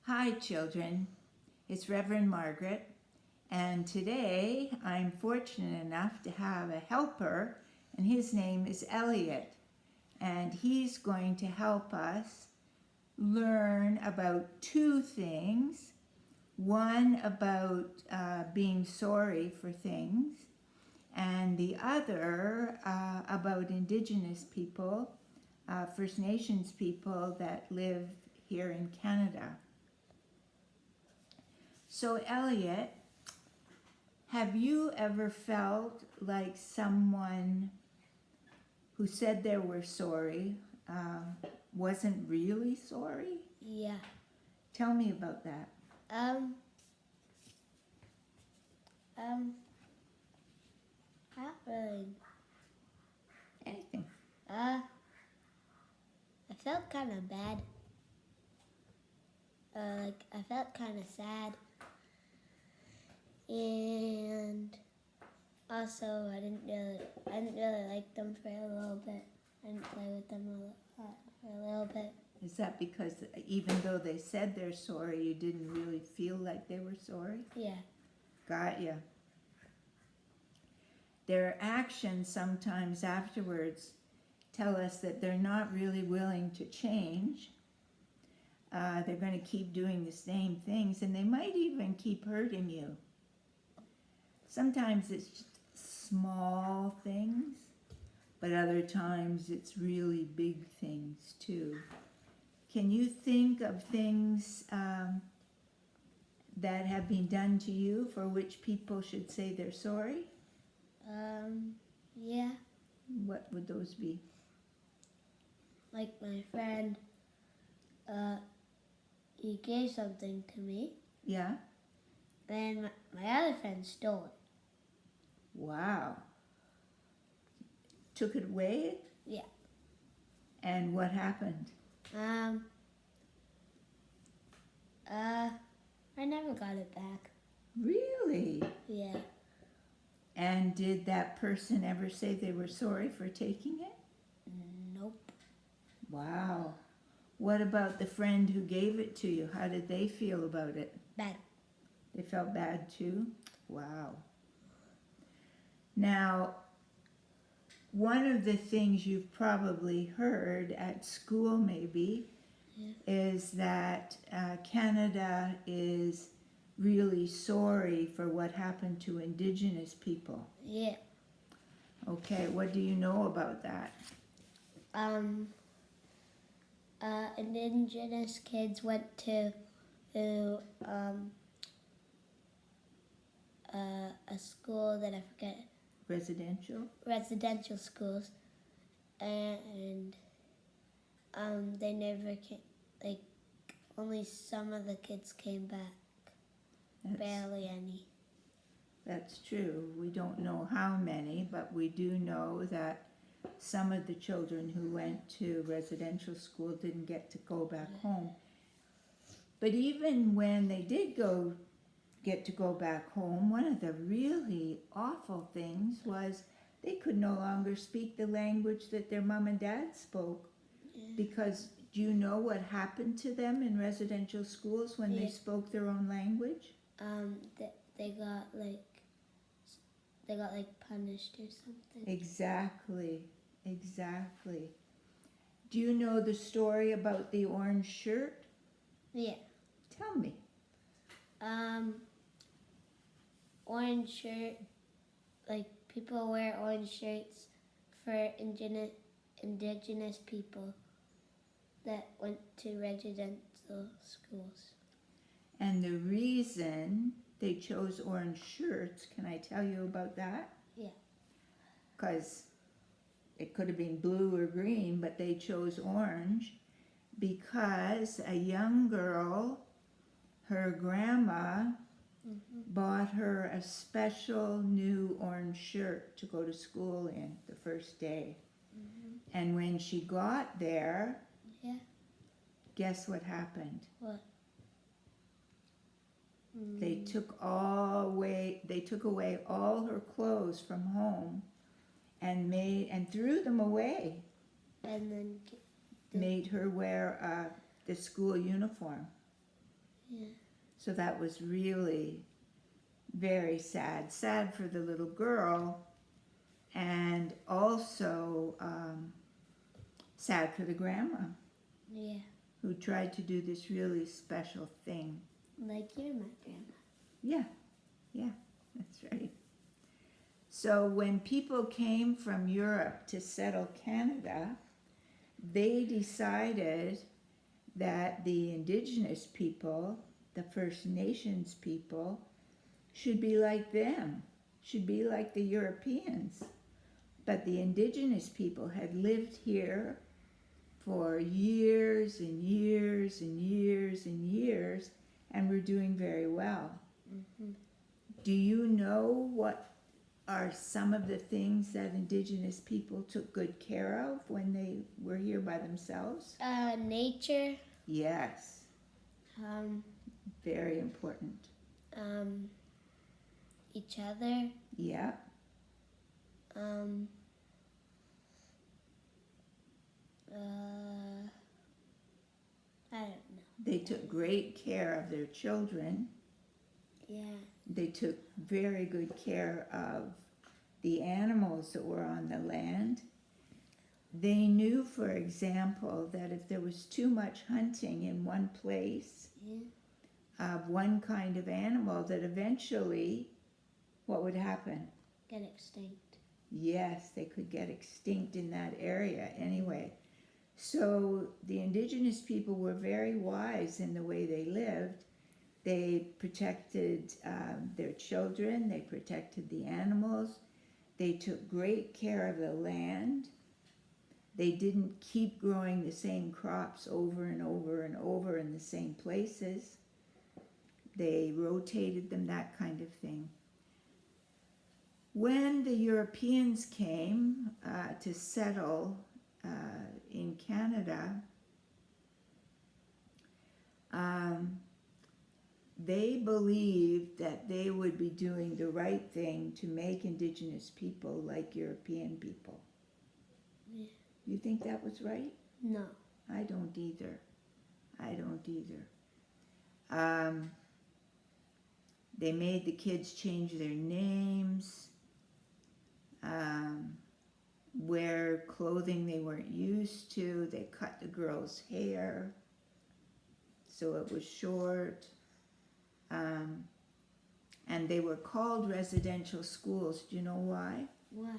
Hi, children. It's Reverend Margaret, and today I'm fortunate enough to have a helper, and his name is Elliot. And he's going to help us learn about two things. One about being sorry for things, and the other about Indigenous people, First Nations people that live here in Canada. So, Elliot, have you ever felt like someone who said they were sorry wasn't really sorry? Yeah. Tell me about that. Not really. Anything. I felt kind of bad. I felt kind of sad, and also I didn't really like them for a little bit. I didn't play with them a lot for a little bit. Is that because even though they said they're sorry, you didn't really feel like they were sorry? Yeah. Got ya. Their actions sometimes afterwards tell us that they're not really willing to change. They're going to keep doing the same things, and they might even keep hurting you. Sometimes it's just small things, but other times it's really big things too. Can you think of things that have been done to you for which people should say they're sorry? Yeah. What would those be? Like my friend, he gave something to me, Yeah? and my other friend stole it. Wow. Took it away? Yeah. And what happened? I never got it back. Really? Yeah. And did that person ever say they were sorry for taking it? Nope. Wow. What about the friend who gave it to you? How did they feel about it? Bad. They felt bad too? Wow. Now, one of the things you've probably heard at school maybe is that Canada is really sorry for what happened to Indigenous people. Yeah. Okay, what do you know about that? Indigenous kids went to a school that I forget. Residential schools, and they never came. Like only some of the kids came back. Barely any. That's true. We don't know how many, but we do know that some of the children who went to residential school didn't get to go back home. But even when they did get to go back home, one of the really awful things was they could no longer speak the language that their mom and dad spoke. Because do you know what happened to them in residential schools when they spoke their own language? They got punished or something. Exactly. Do you know the story about the orange shirt? Yeah. Tell me. Orange shirt, people wear orange shirts for indigenous people that went to residential schools. And the reason they chose orange shirts, can I tell you about that? Yeah. Because it could have been blue or green, but they chose orange because a young girl, her grandma, bought her a special new orange shirt to go to school in the first day. And when she got there, guess what happened? What? They took away all her clothes from home and threw them away. And then Made her wear the school uniform. Yeah. So that was really very sad. Sad for the little girl, and also sad for the grandma Yeah. who tried to do this really special thing. Like you're my grandma. Yeah, that's right. So when people came from Europe to settle Canada, they decided that the Indigenous people, the First Nations people, should be like them, should be like the Europeans. But the Indigenous people had lived here for years and years and years and years and were doing very well. Mm-hmm. Do you know what are some of the things that Indigenous people took good care of when they were here by themselves? Nature. Yes, Um, very important. Each other. Yeah, I don't know. they took great care of their children. Yeah. They took very good care of the animals that were on the land. They knew, for example, that if there was too much hunting in one place Yeah. of one kind of animal, that eventually, what would happen? Get extinct. Yes, they could get extinct in that area anyway. So the Indigenous people were very wise in the way they lived. They protected their children, they protected the animals, they took great care of the land. They didn't keep growing the same crops over and over and over in the same places. They rotated them, that kind of thing. When the Europeans came to settle in Canada, they believed that they would be doing the right thing to make Indigenous people like European people. Yeah. You think that was right? No. I don't either. I don't either. They made the kids change their names, wear clothing they weren't used to. They cut the girls' hair so it was short. And they were called residential schools. Do you know why? Why?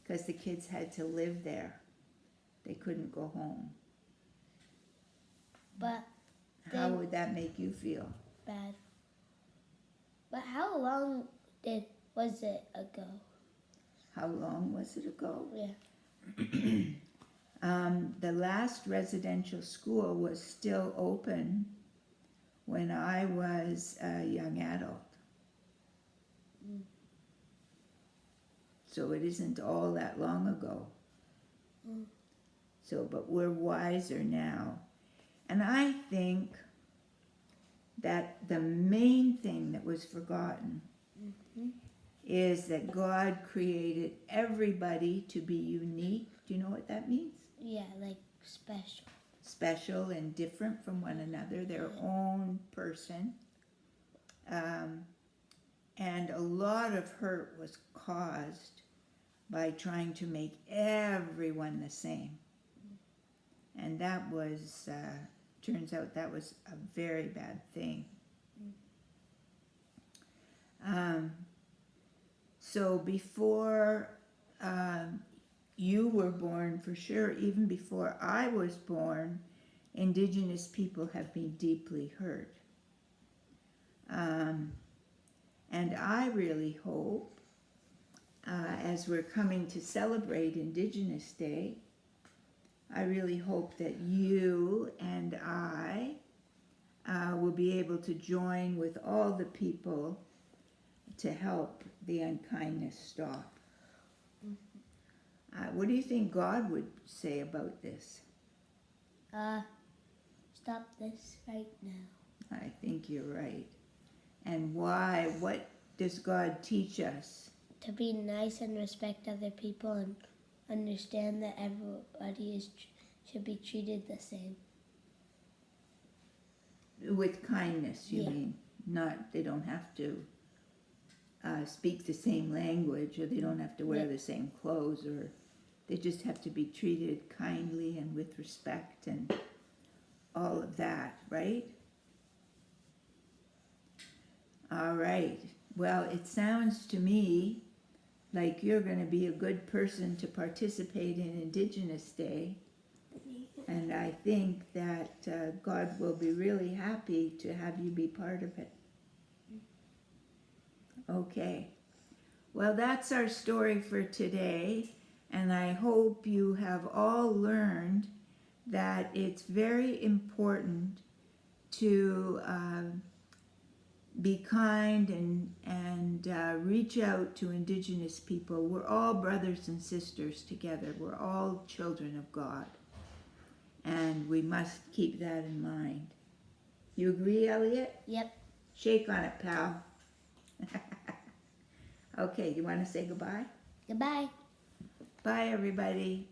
Because the kids had to live there. They couldn't go home. But How would that make you feel? bad. But how long was it ago? How long was it ago? Yeah. The last residential school was still open when I was a young adult. So it isn't all that long ago. So, but we're wiser now. And I think that the main thing that was forgotten is that God created everybody to be unique. Do you know what that means? Yeah, like special. Special and different from one another, their own person. And a lot of hurt was caused by trying to make everyone the same. And that was, turns out that was a very bad thing. So before you were born, for sure, even before I was born, Indigenous people have been deeply hurt. And I really hope, as we're coming to celebrate Indigenous Day, I really hope that you and I will be able to join with all the people to help the unkindness stop. What do you think God would say about this? Stop this right now. I think you're right. And why? What does God teach us? To be nice and respect other people and understand that everybody should be treated the same. With kindness, you Yeah. mean? Not, they don't have to speak the same language, or they don't have to wear Yeah. the same clothes, or they just have to be treated kindly and with respect and all of that, right? All right. Well, it sounds to me like you're going to be a good person to participate in Indigenous Day. And I think that God will be really happy to have you be part of it. Okay. Well, that's our story for today. And I hope you have all learned that it's very important to be kind and reach out to Indigenous people. We're all brothers and sisters together. We're all children of God. And we must keep that in mind. You agree, Elliot? Yep. Shake on it, pal. Okay, you want to say goodbye? Goodbye. Bye, everybody.